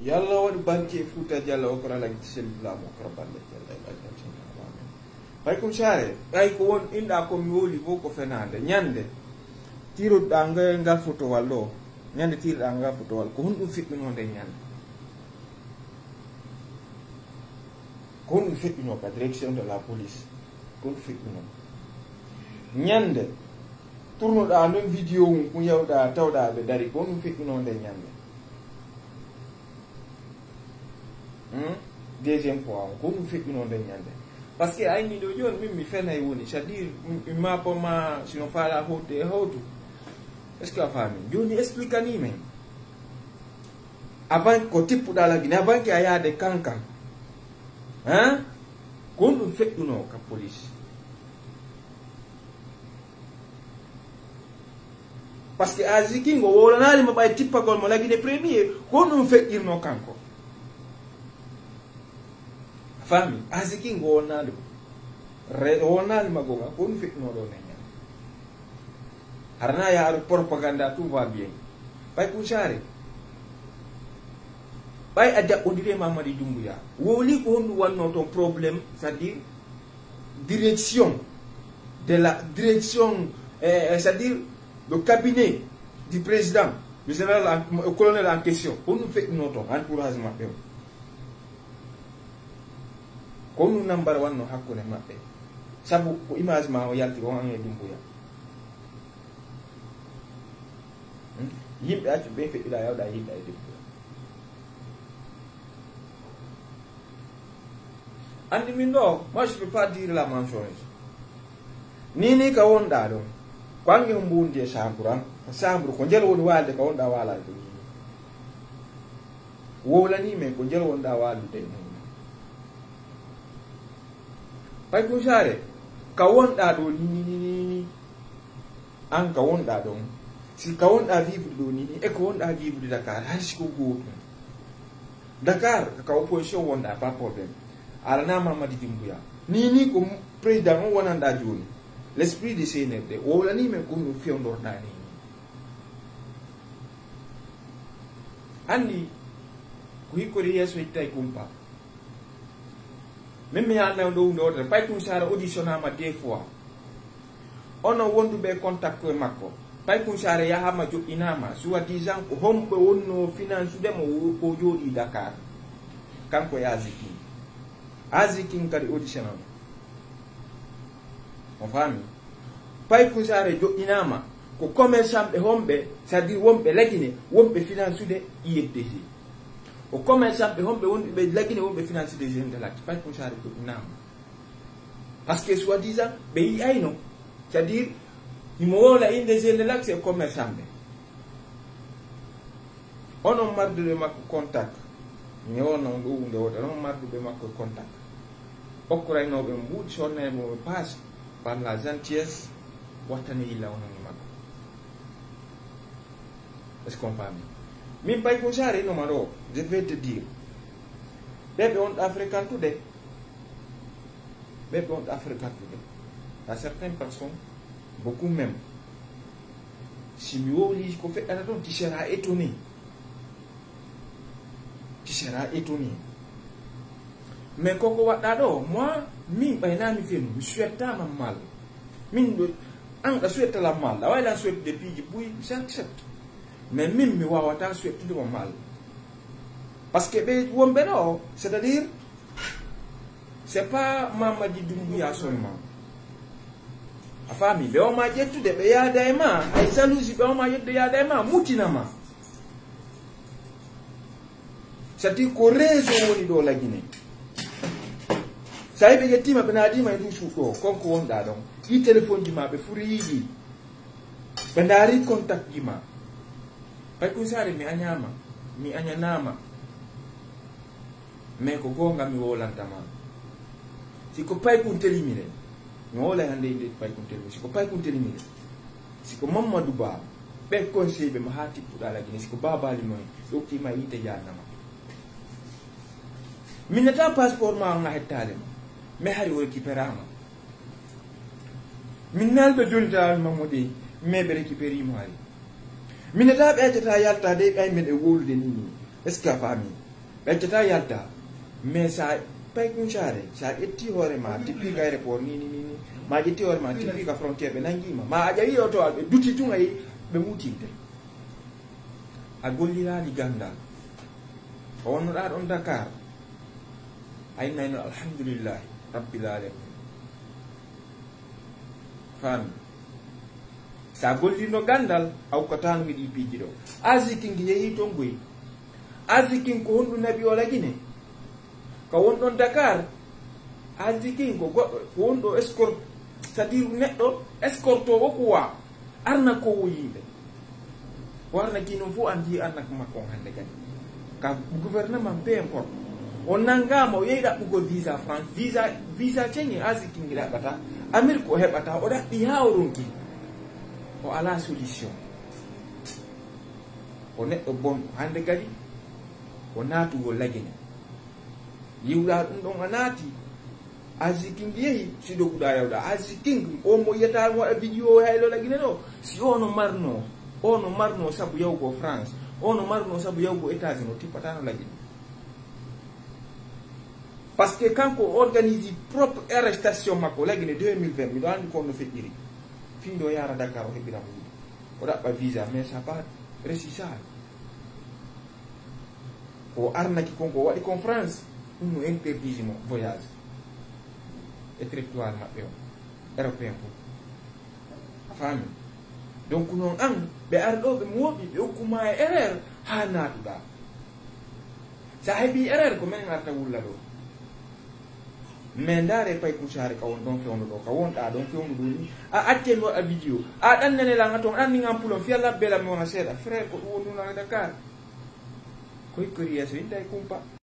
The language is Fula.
yalla wadi banke futa jalla o kora lagi selula mo kora balle jalla bay ko share ay ko won inda ko mi woli boko fenande nyande tiro danga ngal foto wallo nyande tiro danga foto wal ko hundu fitno de nyande ko hundu fitno ka direction de la police ko fitno nyande tourno da non video ko yawda tawda be dari ko hundu fitno de nyande deuxième fois ko hundu fitno de nyande parce que ay ni do jon mi fenay woni c'est-à-dire ma po ma sino fala hote hotu est-ce que afami joni explique ni men avant ko tipu dala gina avant que aya de kankan hein ko dum fedduno ka police parce que aziki ngo wala nali ma bay tippa gol mo lagi de premier ko dum feddino kanko fami aziki ngo nali wonal magonga ko dum fedduno do ne harna ya propaganda tout va bien bay ko chare bay adja ondire Mamadi Doumbouya woli ko hondu wanno ton problème c'est-à-dire direction de la direction c'est-à-dire le cabinet du président le général le colonel en question on nous fait notre encouragement be ko nous number 1 no hakko ne mabbe sabu ko image ma o yalti ko an e Doumbouya yimbe accu be feɗɗiɗa yawɗa yimɓe e debbo andi min ɗo moi je peux pas dire la même chose ni ka wonɗa ɗon ko ange ko mbundi e chambre an chambre ko jeel woni walde ko wonɗa walade ɗo wowlani men ko jeel wonɗa walude ni pay ko sare ka wonɗa ɗo ni an ka wonɗa ɗon si ka wonɗa vivre ɗo ni e ko wonɗa vivre Dakar hay siko goto Dakar ka opposition wonɗa pas problème alana Mamadi Doumbouya ni ko président on wonanda joni l'esprit de CNRD wolani men ko no fiondorda ni andi ko hikori yeso ittay kumpa même ya na do ndo pay kum sara auditionnama deux fois ono wonduɓe contact ko makko pay kum sara yahama joɗɗinama soi-disant ko homɓe wonno finance demo ko jooɗi Dakar kanko e Azikin kadi auditionama on fami pay kum sara joɗɗinama ko commerçant ɓe homɓe c'est-à-dire wonɓe lagine wonɓe finance de IFDC o commerçant ɓe homɓe wonɓe lagine wonɓe finance des jeunes de l'acte pay kum sara joɗɗinama parce que soi-disant ɓe yi ayno c'est-à-dire imo wola inde jeunes de l'acte c'est commerçant ɓe onon marduɓe makko contact mi wono ɗo hunde wota non marduɓe makko contact hokkoraynoɓe mbuuɗi sornemo passe par la gentillesse wattane yilla ononi makko est ce qu'on famille min pay ko sare inoma ɗo je vais te dire ɓeɓe wonɗa fréquentude ɓeɓe wonɗa fréquentude à certaines personnes beaucoup même si mi wowli ko feɗɗata ɗon tu seras étonné mais koko waɗɗa ɗo moi min ɓaynami fenu mi souhaitama mal min ɗo an ɗa souhaitala mal a wayla souhaite depuis ji ɓuyi j'accepte mais min mi wawata souhaitudemo mal parce que ɓe wonɓe ɗo c'est à dire c'est pas Mamadi Doumbouya seulement a faami ɓe oma ƴettude ɓe yaada e ma hay jalousie ɓe oma yettude yaada e ma mutinama c'est à dire ko réseau woni ɗo lagine sa ɓe yettima ɓe naadima e ɗum suuɗo konko wonɗa ɗon ɗi téléphone ji ma ɓe furi yiɗi ɓe ndaari contact ji ma pay kum sare mi añanama mais ko gonga mi wolantama siko pay kum telimire mi wolay hande inde pay kum telimire siko pay kum telimire siko Mamadou Ba ɓe conseil ɓe ma ha tippuɗa lagine siko babali moy ɗokkima yite jannama minata passeport ma nga hettale ma mais hari o récupérama min nalɓe jolita mamodi mais ɓe récupéri mo hari minata ɓe accata yalta de ɓay men e wolude ni est ce que a faami ɓeccata yalta mais sa pay kuncare sa ƴetti hoore ma tippiga aéroport ni ma ƴetti hoore ma tippiga frontiére ɓe nanguima ma a ƴawi o to ɓe duti tun ayi ɓe mutinte a gollirani gandal o wonnoɗa ɗon Dakar a innayno alhamdulillahi rabbil alamin fami sa gollino gandal a hukkatano miɗi piiji ɗo asiking yeehi ton goyi asiking ko honɗum nabi o lagine ko wonɗon Dakar asiking ko goɗɗo ko wonɗo escorte c'est à dire neɗɗo escorte o kuwa arna kowo yimɓe o arnaki noon fof andi arnaka makko on hande kadi ka gouvernement peu importe o nangama o yehi ɗaɓɓugol visa France visa ceñi asiking ɗaɓɓata Amérique o heɓata o ɗaɓɓi ha o ronki o ala solution o neɗɗo bonɗo hande kadi o naatugol lagine yiwɗa ɗum ɗon a naati asiking yehi si doguɗa yawɗa asiking o mo yiyata waɗa vidéo haylo lagine ɗo si ono marno saabu yawgo France ono marno saabu yawgo États-Unis o tippatano lagine par ce que kanko organise propre arrestation makko lagine 2020 miɗo andi kono feƴƴiri fiiɗo yara Dakar o heɓira mo o ɗaɓɓa visa mais ça pas récissal o arnaki konko o waɗi conférence ɗum no interdise mo voyage e territoire maɓɓe o européen fof faami donc noon an ɓe arɗo ɓe mooɓi ɓe hokkuma e erreur ha naatuɗa sa heeɓi erreur ko minen arta wulla ɗo mais ndaare pay kucare ka won ɗon fewno ɗo ka wonɗa ɗon fewno ɗo ni a accemi waɗa vidéo a ɗannanelanga toon ɗanndingan pulon fiya labbela mi wona seeɗa frère ko ɗum wondunare Dakar ko hikkori yeeso yinta e kumpa